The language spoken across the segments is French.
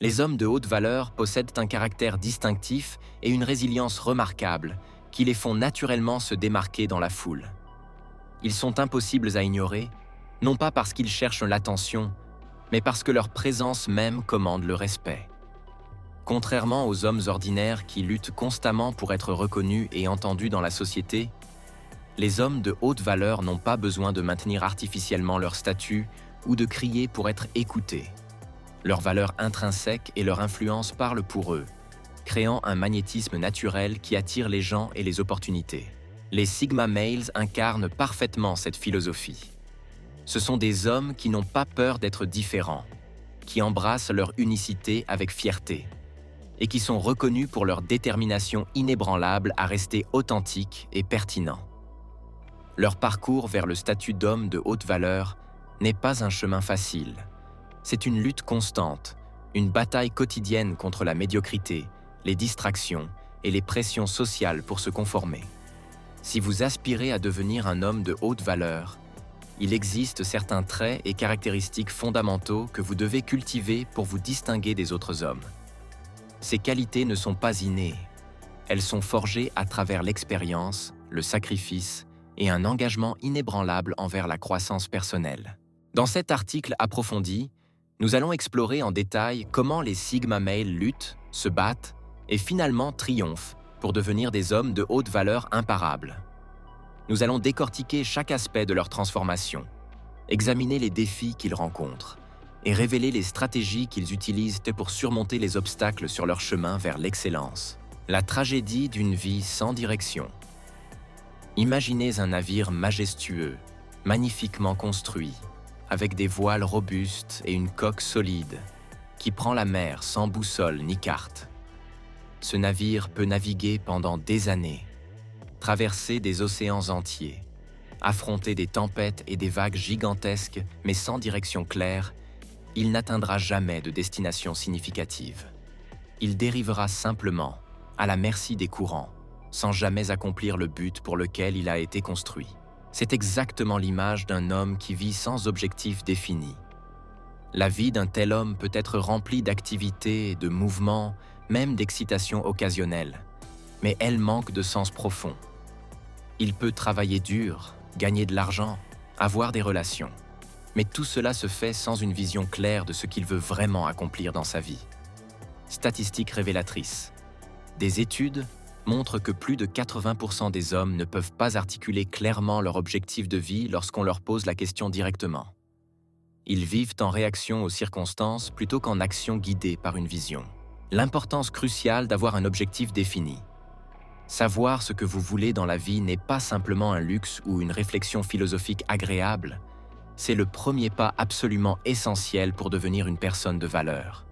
Les hommes de haute valeur possèdent un caractère distinctif et une résilience remarquable qui les font naturellement se démarquer dans la foule. Ils sont impossibles à ignorer, non pas parce qu'ils cherchent l'attention, mais parce que leur présence même commande le respect. Contrairement aux hommes ordinaires qui luttent constamment pour être reconnus et entendus dans la société, les hommes de haute valeur n'ont pas besoin de maintenir artificiellement leur statut ou de crier pour être écoutés. Leur valeur intrinsèque et leur influence parlent pour eux, créant un magnétisme naturel qui attire les gens et les opportunités. Les Sigma Males incarnent parfaitement cette philosophie. Ce sont des hommes qui n'ont pas peur d'être différents, qui embrassent leur unicité avec fierté, et qui sont reconnus pour leur détermination inébranlable à rester authentiques et pertinents. Leur parcours vers le statut d'homme de haute valeur n'est pas un chemin facile. C'est une lutte constante, une bataille quotidienne contre la médiocrité, les distractions et les pressions sociales pour se conformer. Si vous aspirez à devenir un homme de haute valeur, il existe certains traits et caractéristiques fondamentaux que vous devez cultiver pour vous distinguer des autres hommes. Ces qualités ne sont pas innées. Elles sont forgées à travers l'expérience, le sacrifice et un engagement inébranlable envers la croissance personnelle. Dans cet article approfondi, nous allons explorer en détail comment les Sigma Males luttent, se battent et finalement triomphent pour devenir des hommes de haute valeur imparables. Nous allons décortiquer chaque aspect de leur transformation, examiner les défis qu'ils rencontrent et révéler les stratégies qu'ils utilisent pour surmonter les obstacles sur leur chemin vers l'excellence. La tragédie d'une vie sans direction. Imaginez un navire majestueux, magnifiquement construit, avec des voiles robustes et une coque solide, qui prend la mer sans boussole ni carte. Ce navire peut naviguer pendant des années, traverser des océans entiers, affronter des tempêtes et des vagues gigantesques, mais sans direction claire, il n'atteindra jamais de destination significative. Il dérivera simplement, à la merci des courants, sans jamais accomplir le but pour lequel il a été construit. C'est exactement l'image d'un homme qui vit sans objectif défini. La vie d'un tel homme peut être remplie d'activités, de mouvements, même d'excitations occasionnelles, mais elle manque de sens profond. Il peut travailler dur, gagner de l'argent, avoir des relations, mais tout cela se fait sans une vision claire de ce qu'il veut vraiment accomplir dans sa vie. Statistiques révélatrices. Des études montrent que plus de 80% des hommes ne peuvent pas articuler clairement leur objectif de vie lorsqu'on leur pose la question directement. Ils vivent en réaction aux circonstances plutôt qu'en action guidée par une vision. L'importance cruciale d'avoir un objectif défini. Savoir ce que vous voulez dans la vie n'est pas simplement un luxe ou une réflexion philosophique agréable, c'est le premier pas absolument essentiel pour devenir une personne de valeur.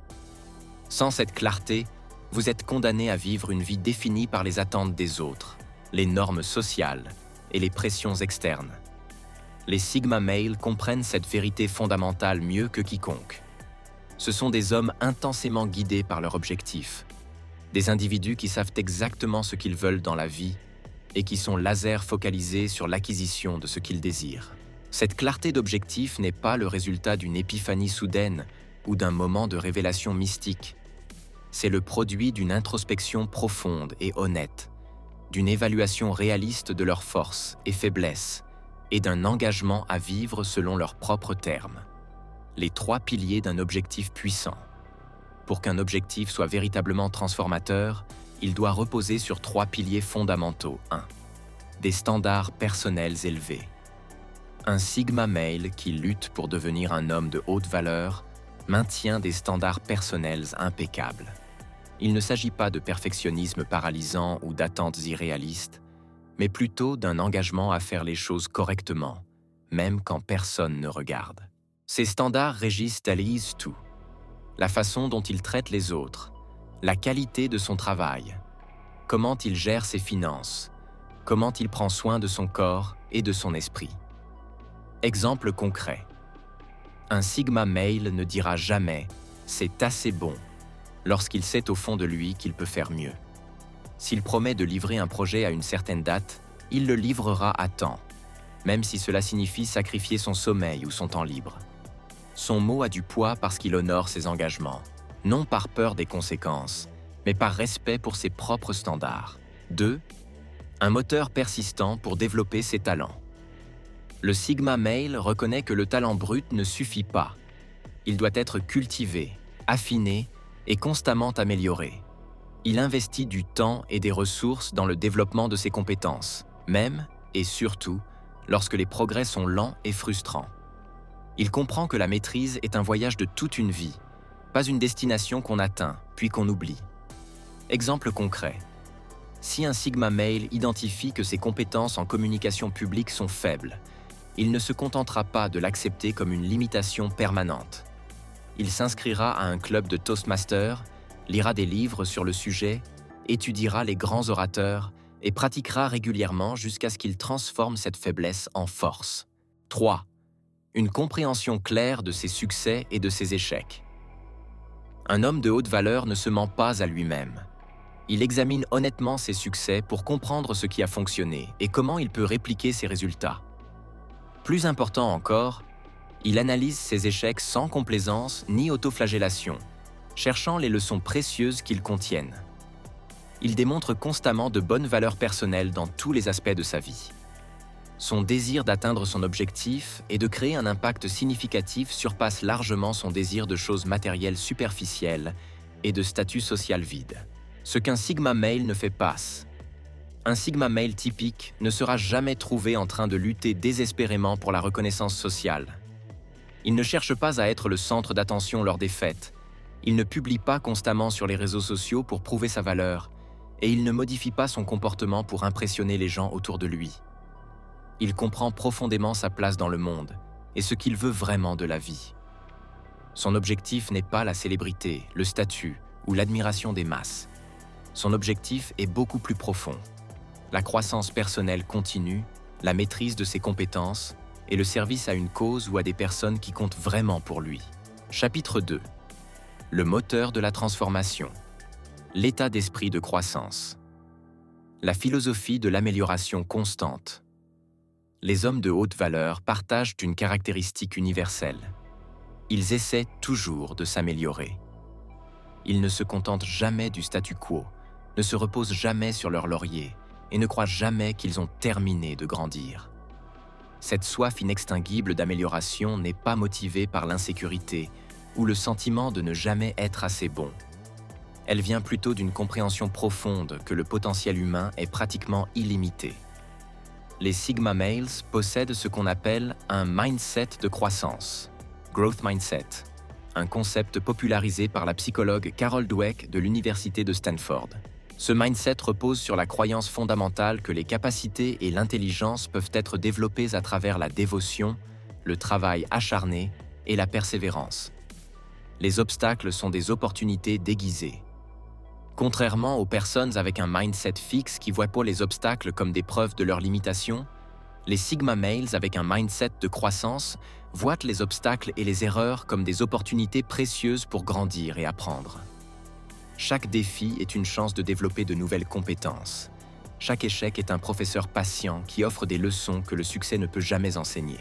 Sans cette clarté, vous êtes condamné à vivre une vie définie par les attentes des autres, les normes sociales et les pressions externes. Les Sigma Males comprennent cette vérité fondamentale mieux que quiconque. Ce sont des hommes intensément guidés par leur objectif, des individus qui savent exactement ce qu'ils veulent dans la vie et qui sont laser focalisés sur l'acquisition de ce qu'ils désirent. Cette clarté d'objectif n'est pas le résultat d'une épiphanie soudaine ou d'un moment de révélation mystique. C'est le produit d'une introspection profonde et honnête, d'une évaluation réaliste de leurs forces et faiblesses et d'un engagement à vivre selon leurs propres termes. Les 3 piliers d'un objectif puissant. Pour qu'un objectif soit véritablement transformateur, il doit reposer sur 3 piliers fondamentaux. 1. Des standards personnels élevés. Un Sigma Male qui lutte pour devenir un homme de haute valeur maintient des standards personnels impeccables. Il ne s'agit pas de perfectionnisme paralysant ou d'attentes irréalistes, mais plutôt d'un engagement à faire les choses correctement, même quand personne ne regarde. Ces standards régissent Alice tout. La façon dont il traite les autres, la qualité de son travail, comment il gère ses finances, comment il prend soin de son corps et de son esprit. Exemple concret. Un Sigma Male ne dira jamais « c'est assez bon » lorsqu'il sait au fond de lui qu'il peut faire mieux. S'il promet de livrer un projet à une certaine date, il le livrera à temps, même si cela signifie sacrifier son sommeil ou son temps libre. Son mot a du poids parce qu'il honore ses engagements. non par peur des conséquences, mais par respect pour ses propres standards. 2. Un moteur persistant pour développer ses talents. Le Sigma Male reconnaît que le talent brut ne suffit pas. Il doit être cultivé, affiné et constamment amélioré. Il investit du temps et des ressources dans le développement de ses compétences, même et surtout lorsque les progrès sont lents et frustrants. Il comprend que la maîtrise est un voyage de toute une vie, pas une destination qu'on atteint puis qu'on oublie. Exemple concret. Si un Sigma Male identifie que ses compétences en communication publique sont faibles, il ne se contentera pas de l'accepter comme une limitation permanente. Il s'inscrira à un club de Toastmasters, lira des livres sur le sujet, étudiera les grands orateurs et pratiquera régulièrement jusqu'à ce qu'il transforme cette faiblesse en force. 3. Une compréhension claire de ses succès et de ses échecs. Un homme de haute valeur ne se ment pas à lui-même. Il examine honnêtement ses succès pour comprendre ce qui a fonctionné et comment il peut répliquer ses résultats. Plus important encore, il analyse ses échecs sans complaisance ni autoflagellation, cherchant les leçons précieuses qu'ils contiennent. Il démontre constamment de bonnes valeurs personnelles dans tous les aspects de sa vie. Son désir d'atteindre son objectif et de créer un impact significatif surpasse largement son désir de choses matérielles superficielles et de statut social vide. Ce qu'un Sigma Male ne fait pas. Un Sigma Male typique ne sera jamais trouvé en train de lutter désespérément pour la reconnaissance sociale. Il ne cherche pas à être le centre d'attention lors des fêtes. Il ne publie pas constamment sur les réseaux sociaux pour prouver sa valeur, et il ne modifie pas son comportement pour impressionner les gens autour de lui. Il comprend profondément sa place dans le monde et ce qu'il veut vraiment de la vie. Son objectif n'est pas la célébrité, le statut ou l'admiration des masses. Son objectif est beaucoup plus profond. La croissance personnelle continue, la maîtrise de ses compétences et le service à une cause ou à des personnes qui comptent vraiment pour lui. Chapitre 2. Le moteur de la transformation. L'état d'esprit de croissance. La philosophie de l'amélioration constante. Les hommes de haute valeur partagent une caractéristique universelle. Ils essaient toujours de s'améliorer. Ils ne se contentent jamais du statu quo, ne se reposent jamais sur leurs lauriers et ne croient jamais qu'ils ont terminé de grandir. Cette soif inextinguible d'amélioration n'est pas motivée par l'insécurité ou le sentiment de ne jamais être assez bon. Elle vient plutôt d'une compréhension profonde que le potentiel humain est pratiquement illimité. Les Sigma Males possèdent ce qu'on appelle un mindset de croissance, growth mindset, un concept popularisé par la psychologue Carol Dweck de l'Université de Stanford. Ce mindset repose sur la croyance fondamentale que les capacités et l'intelligence peuvent être développées à travers la dévotion, le travail acharné et la persévérance. Les obstacles sont des opportunités déguisées. Contrairement aux personnes avec un mindset fixe qui voient pas les obstacles comme des preuves de leurs limitations, les Sigma Males avec un mindset de croissance voient les obstacles et les erreurs comme des opportunités précieuses pour grandir et apprendre. Chaque défi est une chance de développer de nouvelles compétences. Chaque échec est un professeur patient qui offre des leçons que le succès ne peut jamais enseigner.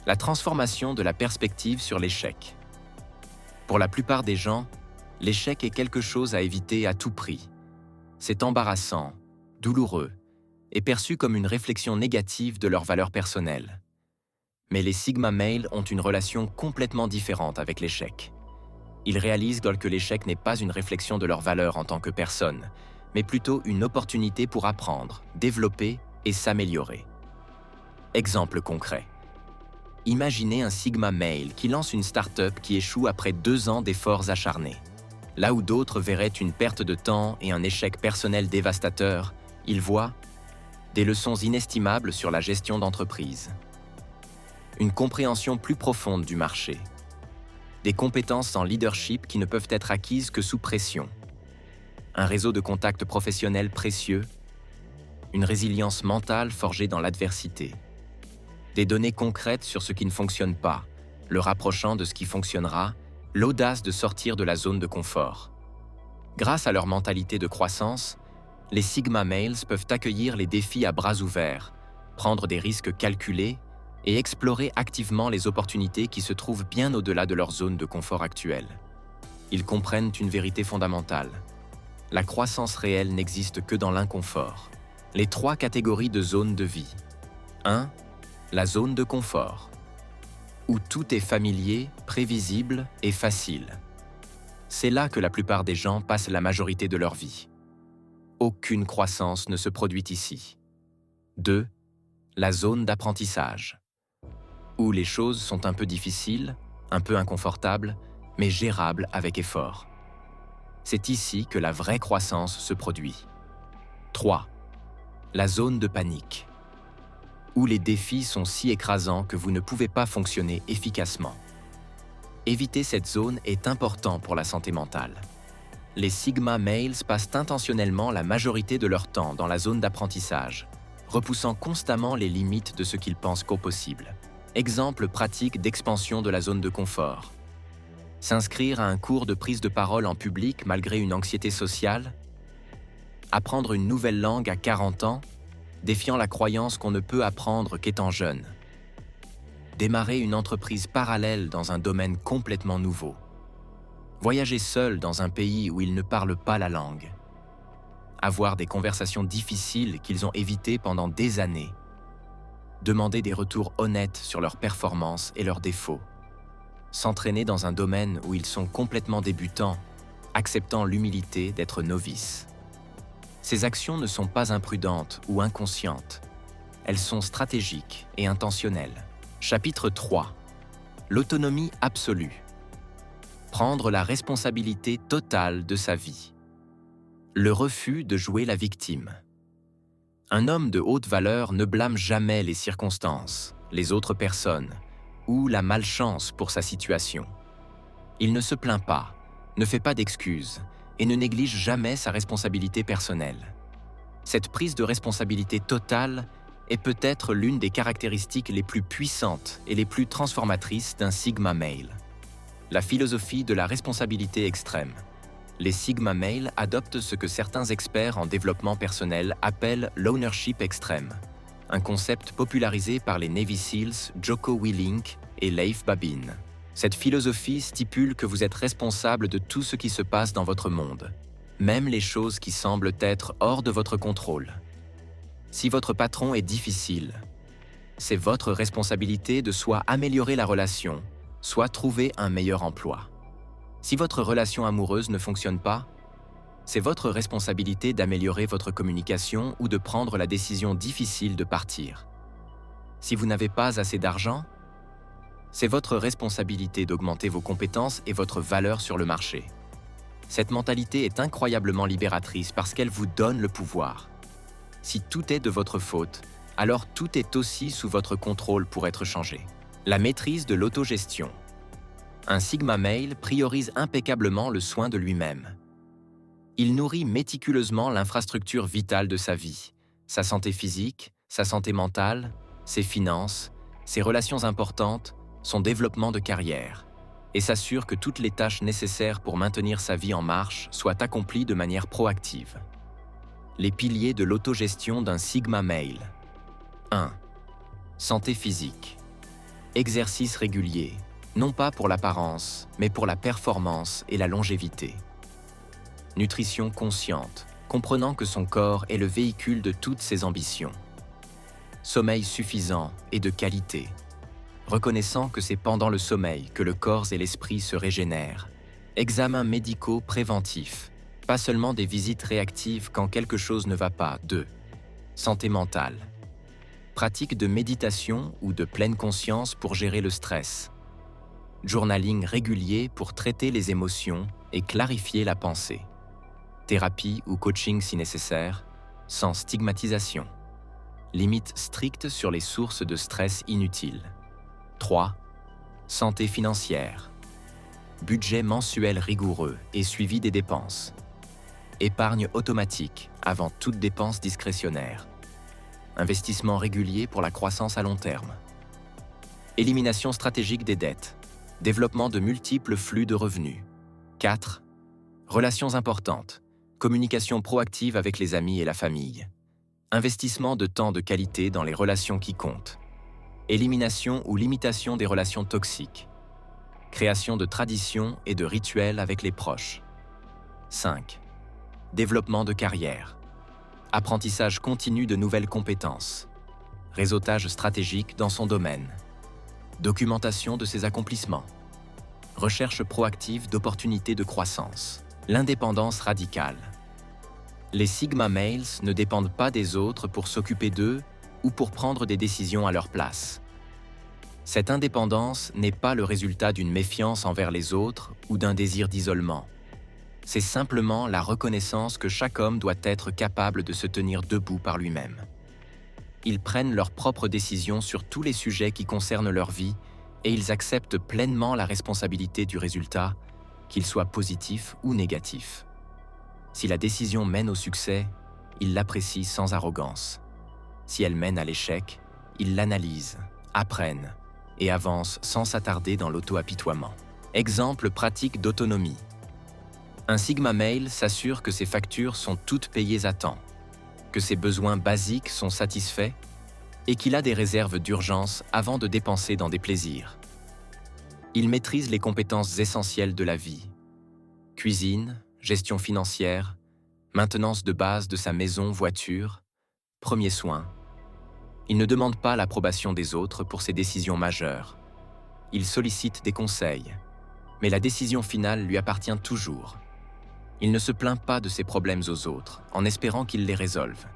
La transformation de la perspective sur l'échec. Pour la plupart des gens, l'échec est quelque chose à éviter à tout prix. C'est embarrassant, douloureux et perçu comme une réflexion négative de leur valeur personnelle. Mais les Sigma Males ont une relation complètement différente avec l'échec. Ils réalisent que l'échec n'est pas une réflexion de leur valeur en tant que personne, mais plutôt une opportunité pour apprendre, développer et s'améliorer. Exemple concret. Imaginez un Sigma Male qui lance une start-up qui échoue après 2 ans d'efforts acharnés. Là où d'autres verraient une perte de temps et un échec personnel dévastateur, il voit des leçons inestimables sur la gestion d'entreprise, une compréhension plus profonde du marché, des compétences en leadership qui ne peuvent être acquises que sous pression, un réseau de contacts professionnels précieux, une résilience mentale forgée dans l'adversité, des données concrètes sur ce qui ne fonctionne pas, le rapprochant de ce qui fonctionnera, l'audace de sortir de la zone de confort. Grâce à leur mentalité de croissance, les Sigma Males peuvent accueillir les défis à bras ouverts, prendre des risques calculés et explorer activement les opportunités qui se trouvent bien au-delà de leur zone de confort actuelle. Ils comprennent une vérité fondamentale. La croissance réelle n'existe que dans l'inconfort. Les 3 catégories de zones de vie. 1. La zone de confort, où tout est familier, prévisible et facile. C'est là que la plupart des gens passent la majorité de leur vie. Aucune croissance ne se produit ici. 2. La zone d'apprentissage, où les choses sont un peu difficiles, un peu inconfortables, mais gérables avec effort. C'est ici que la vraie croissance se produit. 3. La zone de panique, où les défis sont si écrasants que vous ne pouvez pas fonctionner efficacement. Éviter cette zone est important pour la santé mentale. Les Sigma Males passent intentionnellement la majorité de leur temps dans la zone d'apprentissage, repoussant constamment les limites de ce qu'ils pensent possible. Exemple pratique d'expansion de la zone de confort. S'inscrire à un cours de prise de parole en public malgré une anxiété sociale. Apprendre une nouvelle langue à 40 ans, défiant la croyance qu'on ne peut apprendre qu'étant jeune. Démarrer une entreprise parallèle dans un domaine complètement nouveau. Voyager seul dans un pays où ils ne parlent pas la langue. Avoir des conversations difficiles qu'ils ont évitées pendant des années. Demander des retours honnêtes sur leurs performances et leurs défauts. S'entraîner dans un domaine où ils sont complètement débutants, acceptant l'humilité d'être novices. Ces actions ne sont pas imprudentes ou inconscientes. Elles sont stratégiques et intentionnelles. Chapitre 3. L'autonomie absolue. Prendre la responsabilité totale de sa vie. Le refus de jouer la victime. Un homme de haute valeur ne blâme jamais les circonstances, les autres personnes, ou la malchance pour sa situation. Il ne se plaint pas, ne fait pas d'excuses et ne néglige jamais sa responsabilité personnelle. Cette prise de responsabilité totale est peut-être l'une des caractéristiques les plus puissantes et les plus transformatrices d'un Sigma Male. La philosophie de la responsabilité extrême. Les Sigma Male adoptent ce que certains experts en développement personnel appellent l'ownership extrême, un concept popularisé par les Navy Seals Jocko Willink et Leif Babin. Cette philosophie stipule que vous êtes responsable de tout ce qui se passe dans votre monde, même les choses qui semblent être hors de votre contrôle. Si votre patron est difficile, c'est votre responsabilité de soit améliorer la relation, soit trouver un meilleur emploi. Si votre relation amoureuse ne fonctionne pas, c'est votre responsabilité d'améliorer votre communication ou de prendre la décision difficile de partir. Si vous n'avez pas assez d'argent, c'est votre responsabilité d'augmenter vos compétences et votre valeur sur le marché. Cette mentalité est incroyablement libératrice parce qu'elle vous donne le pouvoir. Si tout est de votre faute, alors tout est aussi sous votre contrôle pour être changé. La maîtrise de l'autogestion. Un Sigma Male priorise impeccablement le soin de lui-même. Il nourrit méticuleusement l'infrastructure vitale de sa vie, sa santé physique, sa santé mentale, ses finances, ses relations importantes, son développement de carrière, et s'assure que toutes les tâches nécessaires pour maintenir sa vie en marche soient accomplies de manière proactive. Les piliers de l'autogestion d'un Sigma Male. 1. Santé physique. Exercice régulier, non pas pour l'apparence, mais pour la performance et la longévité. Nutrition consciente, comprenant que son corps est le véhicule de toutes ses ambitions. Sommeil suffisant et de qualité, reconnaissant que c'est pendant le sommeil que le corps et l'esprit se régénèrent. Examens médicaux préventifs, pas seulement des visites réactives quand quelque chose ne va pas. 2. Santé mentale. Pratique de méditation ou de pleine conscience pour gérer le stress. Journaling régulier pour traiter les émotions et clarifier la pensée. Thérapie ou coaching si nécessaire, sans stigmatisation. Limite stricte sur les sources de stress inutiles. 3. Santé financière. Budget mensuel rigoureux et suivi des dépenses. Épargne automatique avant toute dépense discrétionnaire. Investissement régulier pour la croissance à long terme. Élimination stratégique des dettes. Développement de multiples flux de revenus. 4. Relations importantes. Communication proactive avec les amis et la famille. Investissement de temps de qualité dans les relations qui comptent. Élimination ou limitation des relations toxiques. Création de traditions et de rituels avec les proches. 5. Développement de carrière. Apprentissage continu de nouvelles compétences. Réseautage stratégique dans son domaine. Documentation de ses accomplissements. Recherche proactive d'opportunités de croissance. L'indépendance radicale. Les Sigma Males ne dépendent pas des autres pour s'occuper d'eux ou pour prendre des décisions à leur place. Cette indépendance n'est pas le résultat d'une méfiance envers les autres ou d'un désir d'isolement. C'est simplement la reconnaissance que chaque homme doit être capable de se tenir debout par lui-même. Ils prennent leurs propres décisions sur tous les sujets qui concernent leur vie et ils acceptent pleinement la responsabilité du résultat, qu'il soit positif ou négatif. Si la décision mène au succès, ils l'apprécient sans arrogance. Si elle mène à l'échec, ils l'analysent, apprennent et avancent sans s'attarder dans l'auto-apitoiement. Exemple pratique d'autonomie. Un Sigma Male s'assure que ses factures sont toutes payées à temps, que ses besoins basiques sont satisfaits et qu'il a des réserves d'urgence avant de dépenser dans des plaisirs. Il maîtrise les compétences essentielles de la vie. Cuisine, gestion financière, maintenance de base de sa maison, voiture, premiers soins. Il ne demande pas l'approbation des autres pour ses décisions majeures. Il sollicite des conseils, mais la décision finale lui appartient toujours. Il ne se plaint pas de ses problèmes aux autres, en espérant qu'ils les résolvent.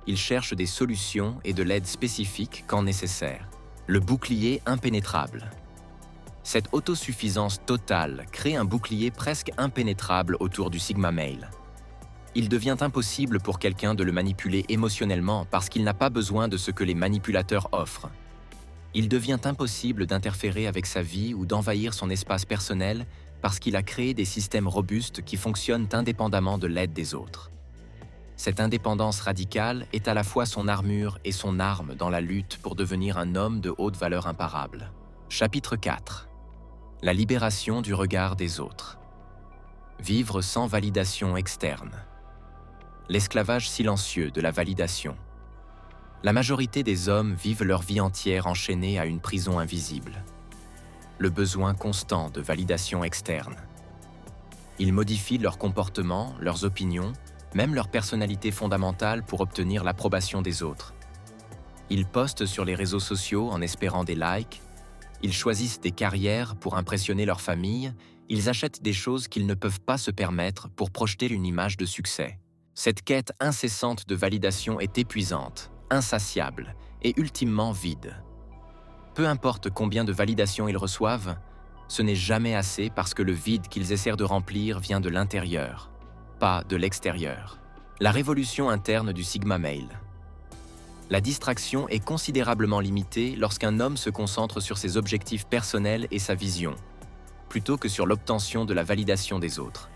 Il cherche des solutions et de l'aide spécifique quand nécessaire. Le bouclier impénétrable. Cette autosuffisance totale crée un bouclier presque impénétrable autour du Sigma Male. Il devient impossible pour quelqu'un de le manipuler émotionnellement parce qu'il n'a pas besoin de ce que les manipulateurs offrent. Il devient impossible d'interférer avec sa vie ou d'envahir son espace personnel parce qu'il a créé des systèmes robustes qui fonctionnent indépendamment de l'aide des autres. Cette indépendance radicale est à la fois son armure et son arme dans la lutte pour devenir un homme de haute valeur imparable. Chapitre 4. La libération du regard des autres. Vivre sans validation externe. L'esclavage silencieux de la validation. La majorité des hommes vivent leur vie entière enchaînés à une prison invisible. Le besoin constant de validation externe. Ils modifient leur comportement, leurs opinions, même leur personnalité fondamentale pour obtenir l'approbation des autres. Ils postent sur les réseaux sociaux en espérant des likes, ils choisissent des carrières pour impressionner leur famille, ils achètent des choses qu'ils ne peuvent pas se permettre pour projeter une image de succès. Cette quête incessante de validation est épuisante, insatiable et ultimement vide. Peu importe combien de validations ils reçoivent, ce n'est jamais assez parce que le vide qu'ils essaient de remplir vient de l'intérieur, pas de l'extérieur. La révolution interne du Sigma Male. La distraction est considérablement limitée lorsqu'un homme se concentre sur ses objectifs personnels et sa vision, plutôt que sur l'obtention de la validation des autres.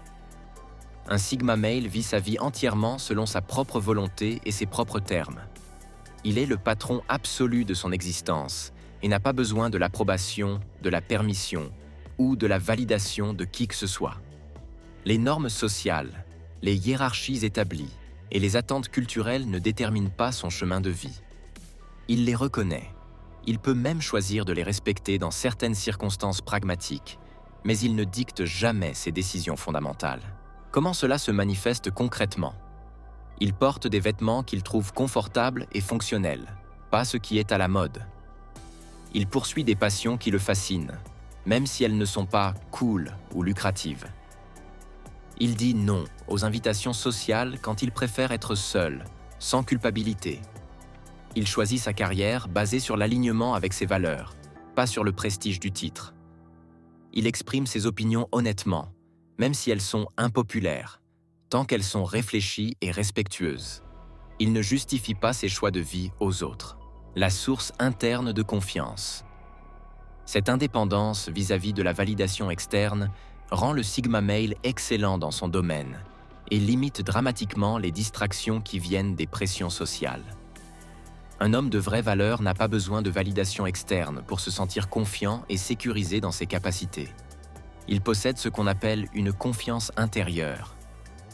Un Sigma Male vit sa vie entièrement selon sa propre volonté et ses propres termes. Il est le patron absolu de son existence et n'a pas besoin de l'approbation, de la permission ou de la validation de qui que ce soit. Les normes sociales, les hiérarchies établies et les attentes culturelles ne déterminent pas son chemin de vie. Il les reconnaît. Il peut même choisir de les respecter dans certaines circonstances pragmatiques, mais il ne dicte jamais ses décisions fondamentales. Comment cela se manifeste concrètement? Il porte des vêtements qu'il trouve confortables et fonctionnels, pas ce qui est à la mode. Il poursuit des passions qui le fascinent, même si elles ne sont pas cool ou lucratives. Il dit non aux invitations sociales quand il préfère être seul, sans culpabilité. Il choisit sa carrière basée sur l'alignement avec ses valeurs, pas sur le prestige du titre. Il exprime ses opinions honnêtement, même si elles sont impopulaires, tant qu'elles sont réfléchies et respectueuses. Il ne justifie pas ses choix de vie aux autres. La source interne de confiance. Cette indépendance vis-à-vis de la validation externe rend le Sigma Male excellent dans son domaine et limite dramatiquement les distractions qui viennent des pressions sociales. Un homme de vraie valeur n'a pas besoin de validation externe pour se sentir confiant et sécurisé dans ses capacités. Il possède ce qu'on appelle une confiance intérieure,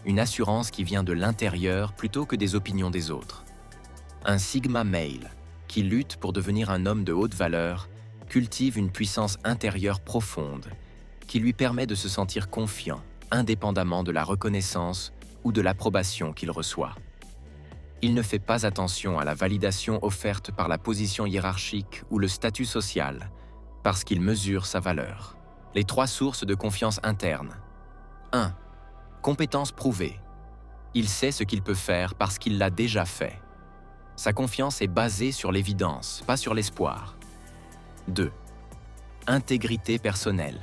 une assurance qui vient de l'intérieur plutôt que des opinions des autres. Un Sigma Male qui lutte pour devenir un homme de haute valeur cultive une puissance intérieure profonde qui lui permet de se sentir confiant, indépendamment de la reconnaissance ou de l'approbation qu'il reçoit. Il ne fait pas attention à la validation offerte par la position hiérarchique ou le statut social, parce qu'il mesure sa valeur. Les 3 sources de confiance interne. 1. Compétence prouvée. Il sait ce qu'il peut faire parce qu'il l'a déjà fait. Sa confiance est basée sur l'évidence, pas sur l'espoir. 2. Intégrité personnelle.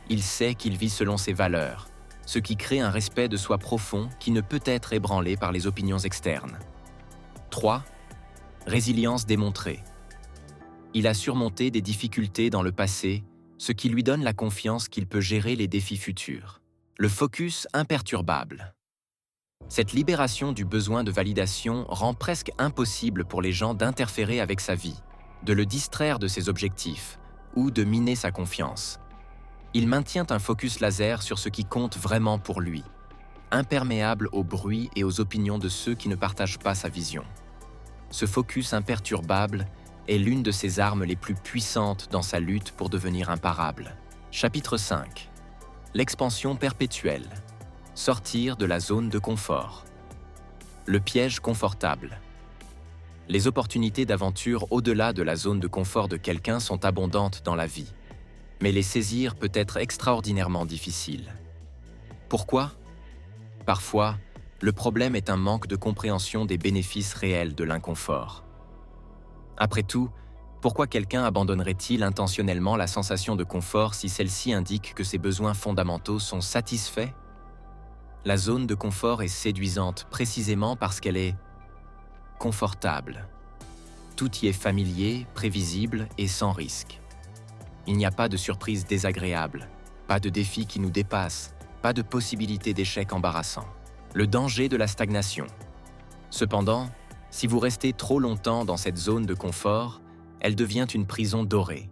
Il sait qu'il vit selon ses valeurs, ce qui crée un respect de soi profond qui ne peut être ébranlé par les opinions externes. 3. Résilience démontrée. Il a surmonté des difficultés dans le passé, ce qui lui donne la confiance qu'il peut gérer les défis futurs. Le focus imperturbable. Cette libération du besoin de validation rend presque impossible pour les gens d'interférer avec sa vie, de le distraire de ses objectifs ou de miner sa confiance. Il maintient un focus laser sur ce qui compte vraiment pour lui, imperméable au bruit et aux opinions de ceux qui ne partagent pas sa vision. Ce focus imperturbable est l'une de ses armes les plus puissantes dans sa lutte pour devenir imparable. Chapitre 5. L'expansion perpétuelle. Sortir de la zone de confort. Le piège confortable. Les opportunités d'aventure au-delà de la zone de confort de quelqu'un sont abondantes dans la vie, mais les saisir peut être extraordinairement difficile. Pourquoi? Parfois, le problème est un manque de compréhension des bénéfices réels de l'inconfort. Après tout, pourquoi quelqu'un abandonnerait-il intentionnellement la sensation de confort si celle-ci indique que ses besoins fondamentaux sont satisfaits? La zone de confort est séduisante précisément parce qu'elle est confortable. Tout y est familier, prévisible et sans risque. Il n'y a pas de surprise désagréable, pas de défis qui nous dépassent, pas de possibilité d'échec embarrassant. Le danger de la stagnation. Cependant, si vous restez trop longtemps dans cette zone de confort, elle devient une prison dorée.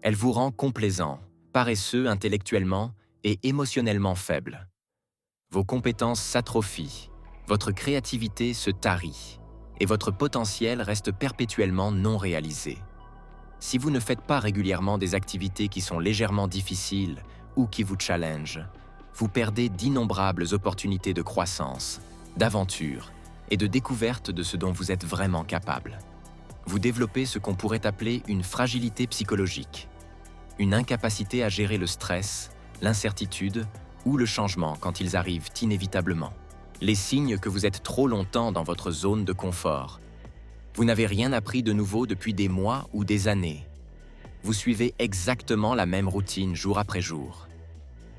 Elle vous rend complaisant, paresseux intellectuellement et émotionnellement faible. Vos compétences s'atrophient, votre créativité se tarit, et votre potentiel reste perpétuellement non réalisé. Si vous ne faites pas régulièrement des activités qui sont légèrement difficiles ou qui vous challengent, vous perdez d'innombrables opportunités de croissance, d'aventure et de découverte de ce dont vous êtes vraiment capable. Vous développez ce qu'on pourrait appeler une fragilité psychologique, une incapacité à gérer le stress, l'incertitude ou le changement quand ils arrivent inévitablement. Les signes que vous êtes trop longtemps dans votre zone de confort. Vous n'avez rien appris de nouveau depuis des mois ou des années. Vous suivez exactement la même routine jour après jour.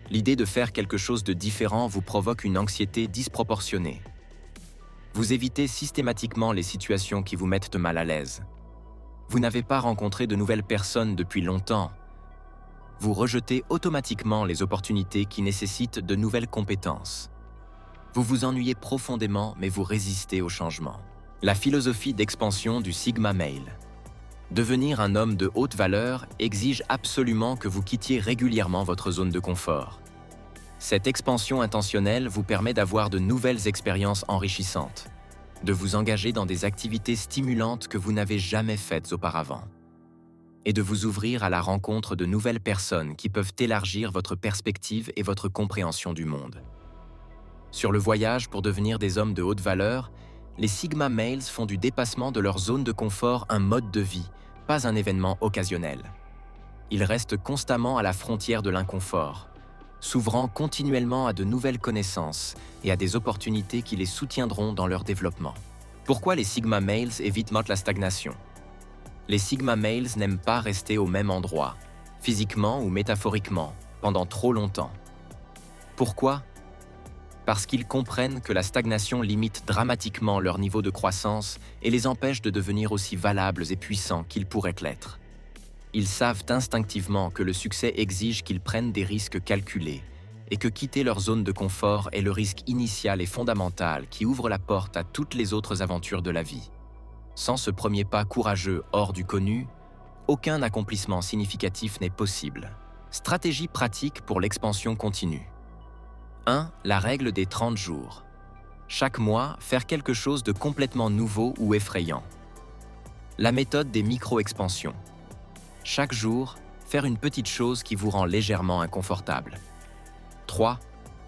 L'idée de faire quelque chose de différent vous provoque une anxiété disproportionnée. Vous évitez systématiquement les situations qui vous mettent mal à l'aise. Vous n'avez pas rencontré de nouvelles personnes depuis longtemps. Vous rejetez automatiquement les opportunités qui nécessitent de nouvelles compétences. Vous vous ennuyez profondément, mais vous résistez au changement. La philosophie d'expansion du Sigma Male. Devenir un homme de haute valeur exige absolument que vous quittiez régulièrement votre zone de confort. Cette expansion intentionnelle vous permet d'avoir de nouvelles expériences enrichissantes, de vous engager dans des activités stimulantes que vous n'avez jamais faites auparavant, et de vous ouvrir à la rencontre de nouvelles personnes qui peuvent élargir votre perspective et votre compréhension du monde. Sur le voyage pour devenir des hommes de haute valeur, les Sigma Males font du dépassement de leur zone de confort un mode de vie, pas un événement occasionnel. Ils restent constamment à la frontière de l'inconfort, s'ouvrant continuellement à de nouvelles connaissances et à des opportunités qui les soutiendront dans leur développement. Pourquoi les Sigma Males évitent la stagnation? Les Sigma Males n'aiment pas rester au même endroit, physiquement ou métaphoriquement, pendant trop longtemps. Pourquoi? Parce qu'ils comprennent que la stagnation limite dramatiquement leur niveau de croissance et les empêche de devenir aussi valables et puissants qu'ils pourraient l'être. Ils savent instinctivement que le succès exige qu'ils prennent des risques calculés et que quitter leur zone de confort est le risque initial et fondamental qui ouvre la porte à toutes les autres aventures de la vie. Sans ce premier pas courageux hors du connu, aucun accomplissement significatif n'est possible. Stratégie pratique pour l'expansion continue. 1. La règle des 30 jours. Chaque mois, faire quelque chose de complètement nouveau ou effrayant. La méthode des micro-expansions. Chaque jour, faire une petite chose qui vous rend légèrement inconfortable. 3.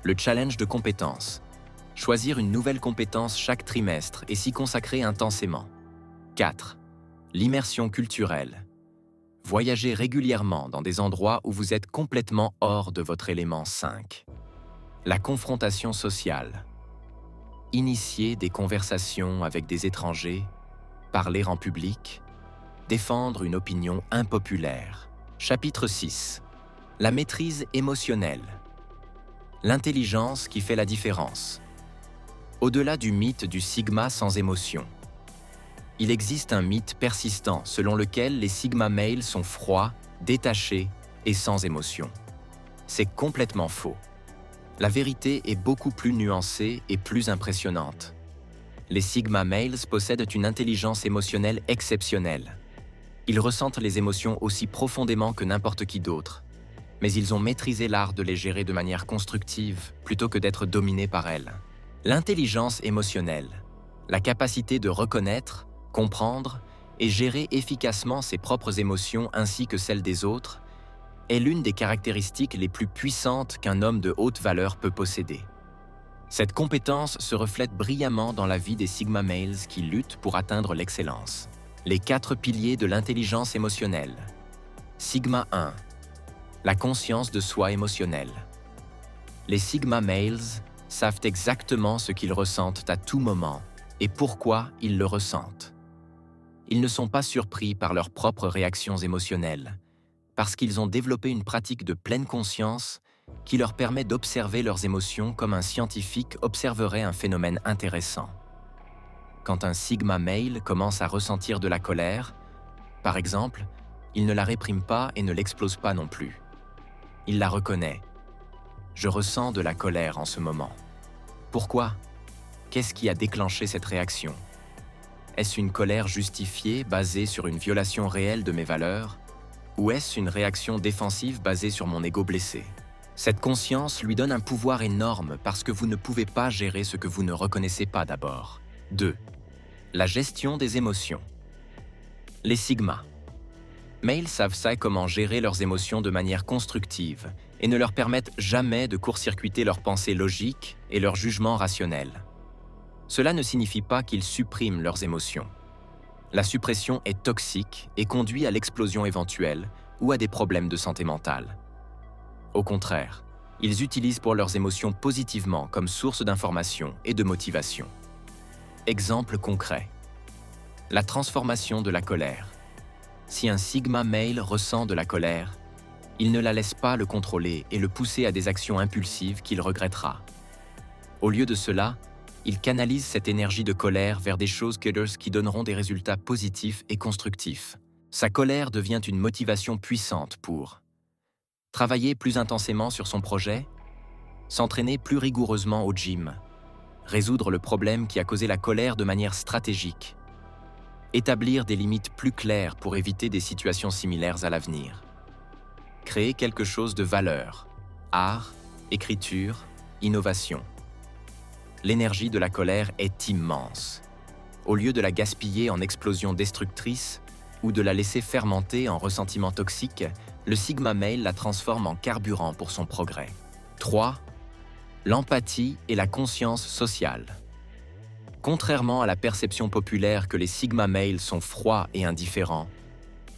Le challenge de compétences. Choisir une nouvelle compétence chaque trimestre et s'y consacrer intensément. 4. L'immersion culturelle. Voyager régulièrement dans des endroits où vous êtes complètement hors de votre élément. 5. La confrontation sociale. Initier des conversations avec des étrangers, parler en public, défendre une opinion impopulaire. Chapitre 6. La maîtrise émotionnelle. L'intelligence qui fait la différence. Au-delà du mythe du Sigma sans émotion, il existe un mythe persistant selon lequel les Sigma males sont froids, détachés et sans émotion. C'est complètement faux. La vérité est beaucoup plus nuancée et plus impressionnante. Les Sigma males possèdent une intelligence émotionnelle exceptionnelle. Ils ressentent les émotions aussi profondément que n'importe qui d'autre, mais ils ont maîtrisé l'art de les gérer de manière constructive plutôt que d'être dominés par elles. L'intelligence émotionnelle, la capacité de reconnaître, comprendre et gérer efficacement ses propres émotions ainsi que celles des autres, est l'une des caractéristiques les plus puissantes qu'un homme de haute valeur peut posséder. Cette compétence se reflète brillamment dans la vie des Sigma males qui luttent pour atteindre l'excellence. Les 4 piliers de l'intelligence émotionnelle. Sigma 1. La conscience de soi émotionnelle. Les Sigma males savent exactement ce qu'ils ressentent à tout moment et pourquoi ils le ressentent. Ils ne sont pas surpris par leurs propres réactions émotionnelles, parce qu'ils ont développé une pratique de pleine conscience qui leur permet d'observer leurs émotions comme un scientifique observerait un phénomène intéressant. Quand un Sigma male commence à ressentir de la colère, par exemple, il ne la réprime pas et ne l'explose pas non plus. Il la reconnaît. Je ressens de la colère en ce moment. Pourquoi? Qu'est-ce qui a déclenché cette réaction? Est-ce une colère justifiée basée sur une violation réelle de mes valeurs? Ou est-ce une réaction défensive basée sur mon ego blessé? Cette conscience lui donne un pouvoir énorme parce que vous ne pouvez pas gérer ce que vous ne reconnaissez pas d'abord. 2. La gestion des émotions. Les Sigma males savent ça comment gérer leurs émotions de manière constructive et ne leur permettent jamais de court-circuiter leurs pensées logiques et leurs jugements rationnels. Cela ne signifie pas qu'ils suppriment leurs émotions. La suppression est toxique et conduit à l'explosion éventuelle ou à des problèmes de santé mentale. Au contraire, ils utilisent pour leurs émotions positivement comme source d'information et de motivation. Exemple concret. La transformation de la colère. Si un Sigma male ressent de la colère, il ne la laisse pas le contrôler et le pousser à des actions impulsives qu'il regrettera. Au lieu de cela, il canalise cette énergie de colère vers des choses qui donneront des résultats positifs et constructifs. Sa colère devient une motivation puissante pour travailler plus intensément sur son projet, s'entraîner plus rigoureusement au gym, résoudre le problème qui a causé la colère de manière stratégique, établir des limites plus claires pour éviter des situations similaires à l'avenir, créer quelque chose de valeur, art, écriture, innovation. L'énergie de la colère est immense. Au lieu de la gaspiller en explosions destructrices ou de la laisser fermenter en ressentiment toxique, le Sigma male la transforme en carburant pour son progrès. 3. L'empathie et la conscience sociale. Contrairement à la perception populaire que les Sigma males sont froids et indifférents,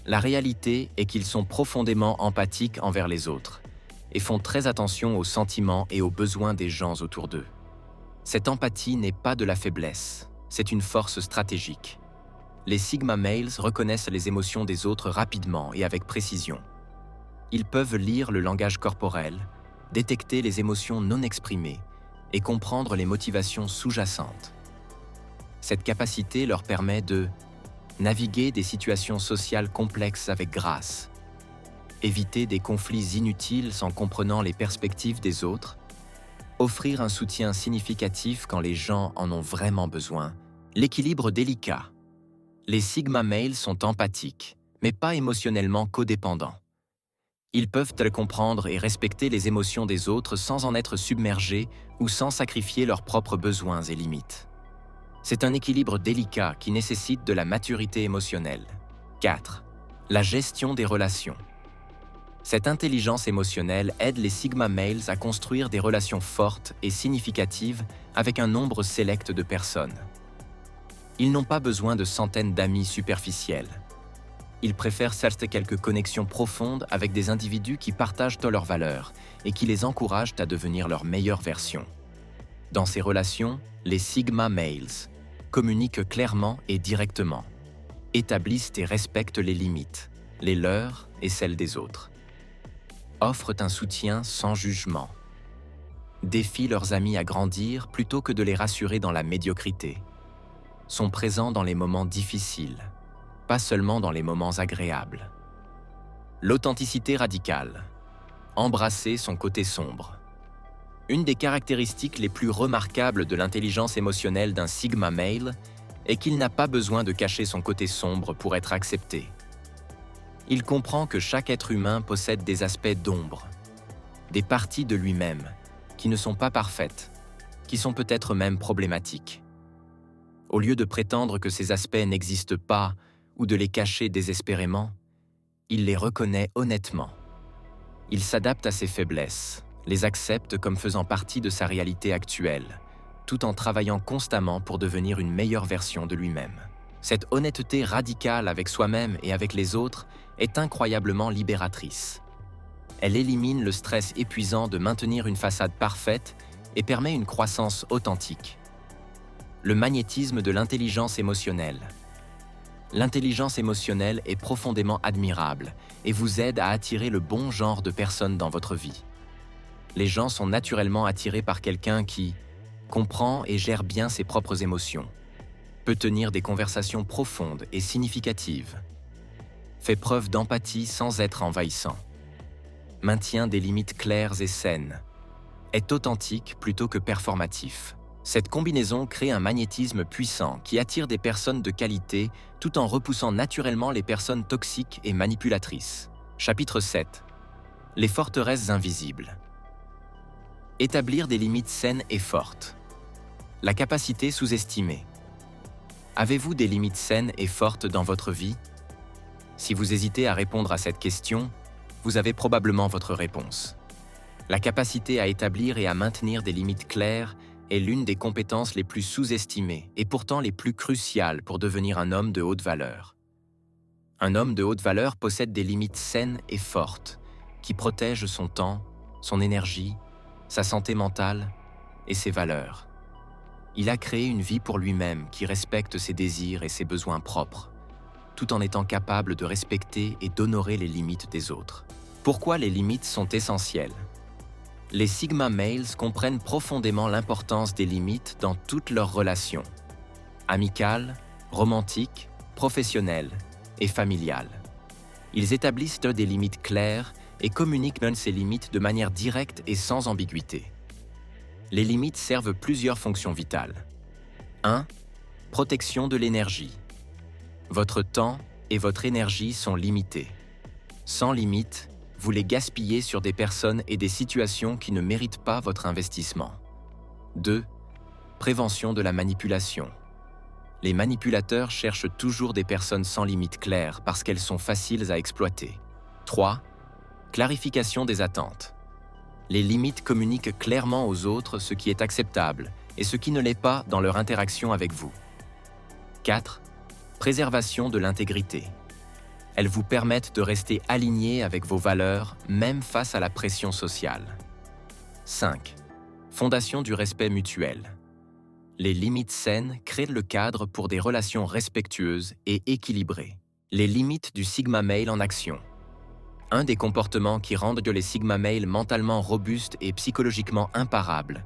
la réalité est qu'ils sont profondément empathiques envers les autres et font très attention aux sentiments et aux besoins des gens autour d'eux. Cette empathie n'est pas de la faiblesse, c'est une force stratégique. Les Sigma males reconnaissent les émotions des autres rapidement et avec précision. Ils peuvent lire le langage corporel, détecter les émotions non exprimées et comprendre les motivations sous-jacentes. Cette capacité leur permet de naviguer des situations sociales complexes avec grâce, éviter des conflits inutiles en comprenant les perspectives des autres, offrir un soutien significatif quand les gens en ont vraiment besoin, l'équilibre délicat. Les Sigma males sont empathiques, mais pas émotionnellement codépendants. Ils peuvent comprendre et respecter les émotions des autres sans en être submergés ou sans sacrifier leurs propres besoins et limites. C'est un équilibre délicat qui nécessite de la maturité émotionnelle. 4. La gestion des relations. Cette intelligence émotionnelle aide les Sigma Males à construire des relations fortes et significatives avec un nombre sélect de personnes. Ils n'ont pas besoin de centaines d'amis superficiels. Ils préfèrent certes quelques connexions profondes avec des individus qui partagent leurs valeurs et qui les encouragent à devenir leur meilleure version. Dans ces relations, les Sigma Males communiquent clairement et directement, établissent et respectent les limites, les leurs et celles des autres, offrent un soutien sans jugement, défient leurs amis à grandir plutôt que de les rassurer dans la médiocrité, sont présents dans les moments difficiles, pas seulement dans les moments agréables. L'authenticité radicale. Embrasser son côté sombre. Une des caractéristiques les plus remarquables de l'intelligence émotionnelle d'un Sigma Male est qu'il n'a pas besoin de cacher son côté sombre pour être accepté. Il comprend que chaque être humain possède des aspects d'ombre, des parties de lui-même qui ne sont pas parfaites, qui sont peut-être même problématiques. Au lieu de prétendre que ces aspects n'existent pas ou de les cacher désespérément, il les reconnaît honnêtement. Il s'adapte à ses faiblesses, les accepte comme faisant partie de sa réalité actuelle, tout en travaillant constamment pour devenir une meilleure version de lui-même. Cette honnêteté radicale avec soi-même et avec les autres est incroyablement libératrice. Elle élimine le stress épuisant de maintenir une façade parfaite et permet une croissance authentique. Le magnétisme de l'intelligence émotionnelle. L'intelligence émotionnelle est profondément admirable et vous aide à attirer le bon genre de personnes dans votre vie. Les gens sont naturellement attirés par quelqu'un qui comprend et gère bien ses propres émotions, peut tenir des conversations profondes et significatives, fait preuve d'empathie sans être envahissant, maintient des limites claires et saines, est authentique plutôt que performatif. Cette combinaison crée un magnétisme puissant qui attire des personnes de qualité tout en repoussant naturellement les personnes toxiques et manipulatrices. Chapitre 7. Les forteresses invisibles. Établir des limites saines et fortes. La capacité sous-estimée. Avez-vous des limites saines et fortes dans votre vie? Si vous hésitez à répondre à cette question, vous avez probablement votre réponse. La capacité à établir et à maintenir des limites claires est l'une des compétences les plus sous-estimées et pourtant les plus cruciales pour devenir un homme de haute valeur. Un homme de haute valeur possède des limites saines et fortes qui protègent son temps, son énergie, sa santé mentale et ses valeurs. Il a créé une vie pour lui-même qui respecte ses désirs et ses besoins propres, tout en étant capable de respecter et d'honorer les limites des autres. Pourquoi les limites sont essentielles? Les Sigma Males comprennent profondément l'importance des limites dans toutes leurs relations, amicales, romantiques, professionnelles et familiales. Ils établissent des limites claires et communiquent ces limites de manière directe et sans ambiguïté. Les limites servent plusieurs fonctions vitales. 1. Protection de l'énergie. Votre temps et votre énergie sont limités. Sans limite, vous les gaspillez sur des personnes et des situations qui ne méritent pas votre investissement. 2. Prévention de la manipulation. Les manipulateurs cherchent toujours des personnes sans limite claire parce qu'elles sont faciles à exploiter. 3. Clarification des attentes. Les limites communiquent clairement aux autres ce qui est acceptable et ce qui ne l'est pas dans leur interaction avec vous. 4. Préservation de l'intégrité. Elles vous permettent de rester aligné avec vos valeurs, même face à la pression sociale. 5. Fondation du respect mutuel. Les limites saines créent le cadre pour des relations respectueuses et équilibrées. Les limites du Sigma Male en action. Un des comportements qui rendent les Sigma Male mentalement robustes et psychologiquement imparables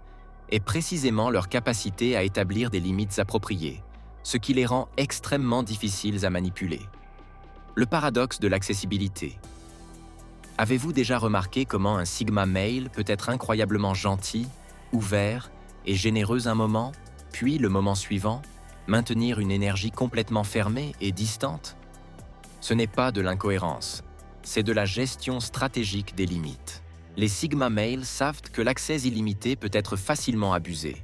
est précisément leur capacité à établir des limites appropriées, ce qui les rend extrêmement difficiles à manipuler. Le paradoxe de l'accessibilité. Avez-vous déjà remarqué comment un Sigma Male peut être incroyablement gentil, ouvert et généreux un moment, puis le moment suivant, maintenir une énergie complètement fermée et distante? Ce n'est pas de l'incohérence, c'est de la gestion stratégique des limites. Les Sigma Males savent que l'accès illimité peut être facilement abusé.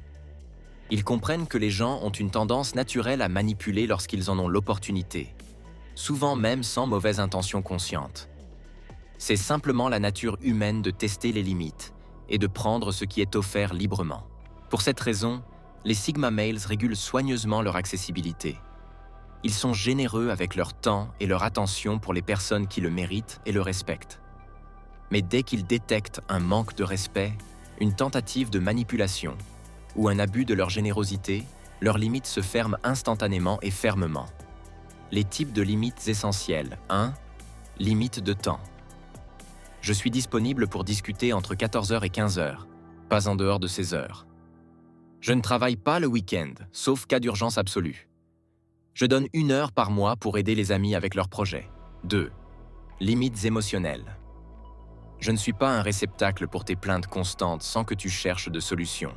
Ils comprennent que les gens ont une tendance naturelle à manipuler lorsqu'ils en ont l'opportunité. souvent même sans mauvaise intention consciente. C'est simplement la nature humaine de tester les limites et de prendre ce qui est offert librement. Pour cette raison, les Sigma Males régulent soigneusement leur accessibilité. Ils sont généreux avec leur temps et leur attention pour les personnes qui le méritent et le respectent. Mais dès qu'ils détectent un manque de respect, une tentative de manipulation ou un abus de leur générosité, leurs limites se ferment instantanément et fermement. Les types de limites essentielles. 1. Limite de temps. Je suis disponible pour discuter entre 14h et 15h, pas en dehors de ces heures. Je ne travaille pas le week-end, sauf cas d'urgence absolue. Je donne 1 heure par mois pour aider les amis avec leurs projets. 2. Limites émotionnelles. Je ne suis pas un réceptacle pour tes plaintes constantes sans que tu cherches de solutions.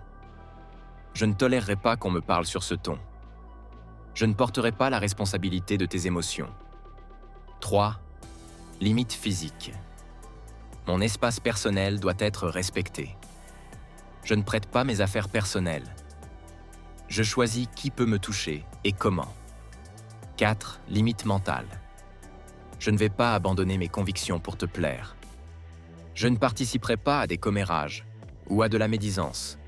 Je ne tolérerai pas qu'on me parle sur ce ton. Je ne porterai pas la responsabilité de tes émotions. 3. Limites physiques. Mon espace personnel doit être respecté. Je ne prête pas mes affaires personnelles. Je choisis qui peut me toucher et comment. 4. Limites mentales. Je ne vais pas abandonner mes convictions pour te plaire. Je ne participerai pas à des commérages ou à de la médisance.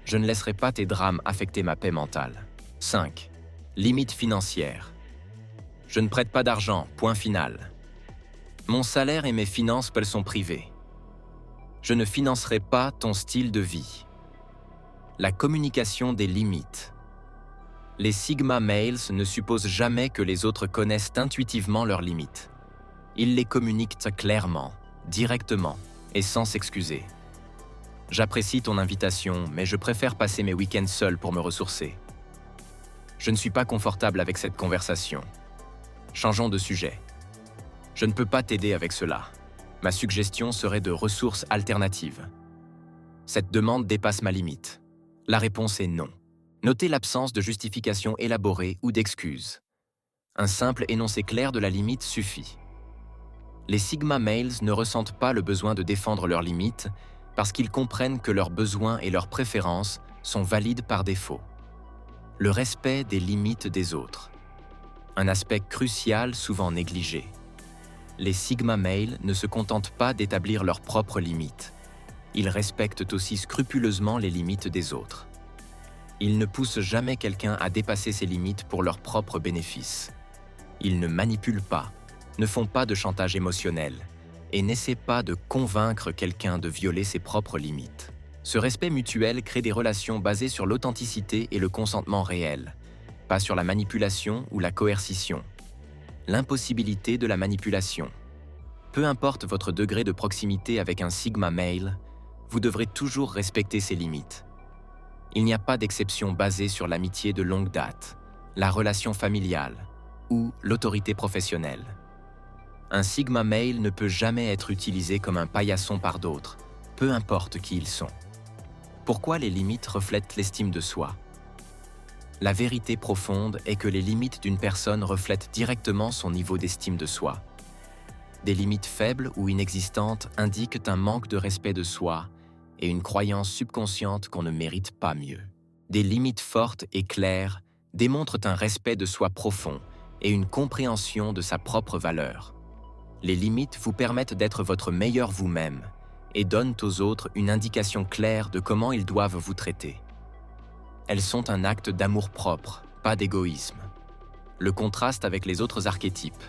Je ne laisserai pas tes drames affecter ma paix mentale. 5. Limites financières. Je ne prête pas d'argent, point final. Mon salaire et mes finances sont privées. Je ne financerai pas ton style de vie. La communication des limites. Les Sigma Males ne supposent jamais que les autres connaissent intuitivement leurs limites. Ils les communiquent clairement, directement et sans s'excuser. J'apprécie ton invitation, mais je préfère passer mes week-ends seul pour me ressourcer. Je ne suis pas confortable avec cette conversation. Changeons de sujet. Je ne peux pas t'aider avec cela. Ma suggestion serait de ressources alternatives. Cette demande dépasse ma limite. La réponse est non. Notez l'absence de justification élaborée ou d'excuses. Un simple énoncé clair de la limite suffit. Les Sigma Males ne ressentent pas le besoin de défendre leurs limites parce qu'ils comprennent que leurs besoins et leurs préférences sont valides par défaut. Le respect des limites des autres. Un aspect crucial souvent négligé. Les Sigma Males ne se contentent pas d'établir leurs propres limites. Ils respectent aussi scrupuleusement les limites des autres. Ils ne poussent jamais quelqu'un à dépasser ses limites pour leur propre bénéfice. Ils ne manipulent pas, ne font pas de chantage émotionnel et n'essaient pas de convaincre quelqu'un de violer ses propres limites. Ce respect mutuel crée des relations basées sur l'authenticité et le consentement réel, pas sur la manipulation ou la coercition. L'impossibilité de la manipulation. Peu importe votre degré de proximité avec un Sigma Male, vous devrez toujours respecter ses limites. Il n'y a pas d'exception basée sur l'amitié de longue date, la relation familiale ou l'autorité professionnelle. Un Sigma Male ne peut jamais être utilisé comme un paillasson par d'autres, peu importe qui ils sont. Pourquoi les limites reflètent l'estime de soi? La vérité profonde est que les limites d'une personne reflètent directement son niveau d'estime de soi. Des limites faibles ou inexistantes indiquent un manque de respect de soi et une croyance subconsciente qu'on ne mérite pas mieux. Des limites fortes et claires démontrent un respect de soi profond et une compréhension de sa propre valeur. Les limites vous permettent d'être votre meilleur vous-même et donnent aux autres une indication claire de comment ils doivent vous traiter. Elles sont un acte d'amour-propre, pas d'égoïsme. Le contraste avec les autres archétypes.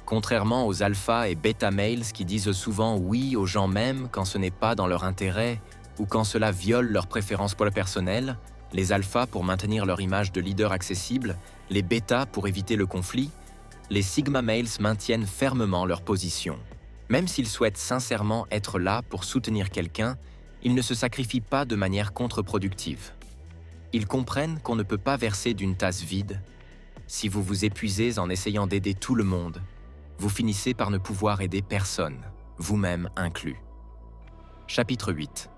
Contrairement aux alpha et bêta males qui disent souvent oui aux gens même quand ce n'est pas dans leur intérêt ou quand cela viole leurs préférences personnelles, les alphas pour maintenir leur image de leader accessible, les bêtas pour éviter le conflit, les Sigma Males maintiennent fermement leur position. Même s'ils souhaitent sincèrement être là pour soutenir quelqu'un, ils ne se sacrifient pas de manière contre-productive. Ils comprennent qu'on ne peut pas verser d'une tasse vide. Si vous vous épuisez en essayant d'aider tout le monde, vous finissez par ne pouvoir aider personne, vous-même inclus. Chapitre 8.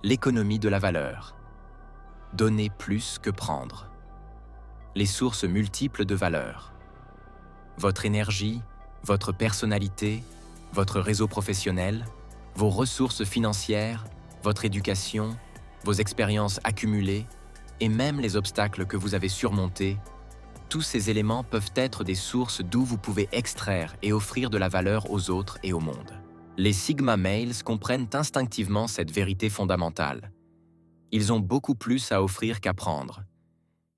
L'économie de la valeur. Donner plus que prendre. Les sources multiples de valeur. Votre énergie, votre personnalité, votre réseau professionnel, vos ressources financières, votre éducation, vos expériences accumulées et même les obstacles que vous avez surmontés, Tous ces éléments peuvent être des sources d'où vous pouvez extraire et offrir de la valeur aux autres et au monde. Les Sigma Males comprennent instinctivement cette vérité fondamentale. Ils ont beaucoup plus à offrir qu'à prendre.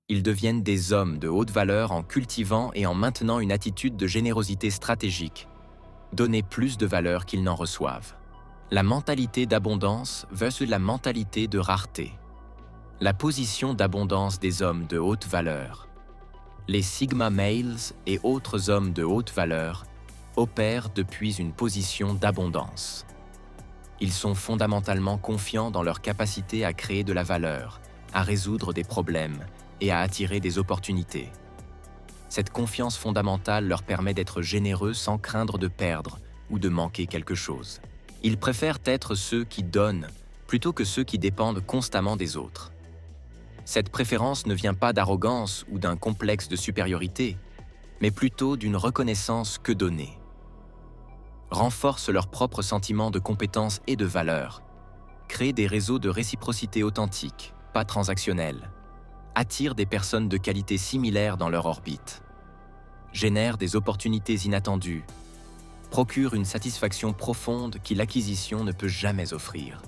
Ils deviennent des hommes de haute valeur en cultivant et en maintenant une attitude de générosité stratégique, donner plus de valeur qu'ils n'en reçoivent. La mentalité d'abondance versus la mentalité de rareté. La position d'abondance des hommes de haute valeur. Les Sigma Males et autres hommes de haute valeur opèrent depuis une position d'abondance. Ils sont fondamentalement confiants dans leur capacité à créer de la valeur, à résoudre des problèmes et à attirer des opportunités. Cette confiance fondamentale leur permet d'être généreux sans craindre de perdre ou de manquer quelque chose. Ils préfèrent être ceux qui donnent plutôt que ceux qui dépendent constamment des autres. Cette préférence ne vient pas d'arrogance ou d'un complexe de supériorité, mais plutôt d'une reconnaissance que donner. Renforcent leur propre sentiment de compétence et de valeur, créent des réseaux de réciprocité authentique, pas transactionnels, attirent des personnes de qualité similaire dans leur orbite, génèrent des opportunités inattendues, procurent une satisfaction profonde qui l'acquisition ne peut jamais offrir.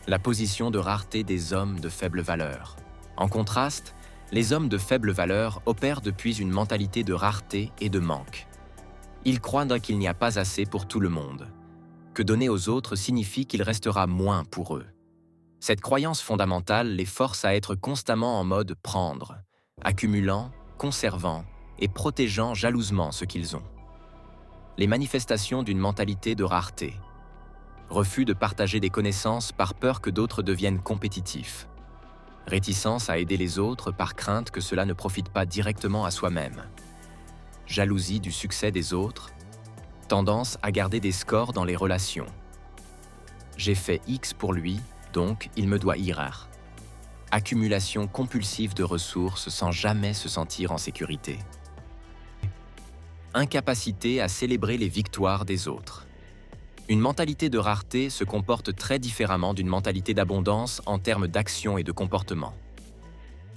La position de rareté des hommes de faible valeur. En contraste, les hommes de faible valeur opèrent depuis une mentalité de rareté et de manque. Ils croient qu'il n'y a pas assez pour tout le monde, que donner aux autres signifie qu'il restera moins pour eux. Cette croyance fondamentale les force à être constamment en mode prendre, accumulant, conservant et protégeant jalousement ce qu'ils ont. Les manifestations d'une mentalité de rareté. Refus de partager des connaissances par peur que d'autres deviennent compétitifs. Réticence à aider les autres par crainte que cela ne profite pas directement à soi-même. Jalousie du succès des autres. Tendance à garder des scores dans les relations. J'ai fait X pour lui, donc il me doit Y. Accumulation compulsive de ressources sans jamais se sentir en sécurité. Incapacité à célébrer les victoires des autres. Une mentalité de rareté se comporte très différemment d'une mentalité d'abondance en termes d'action et de comportement.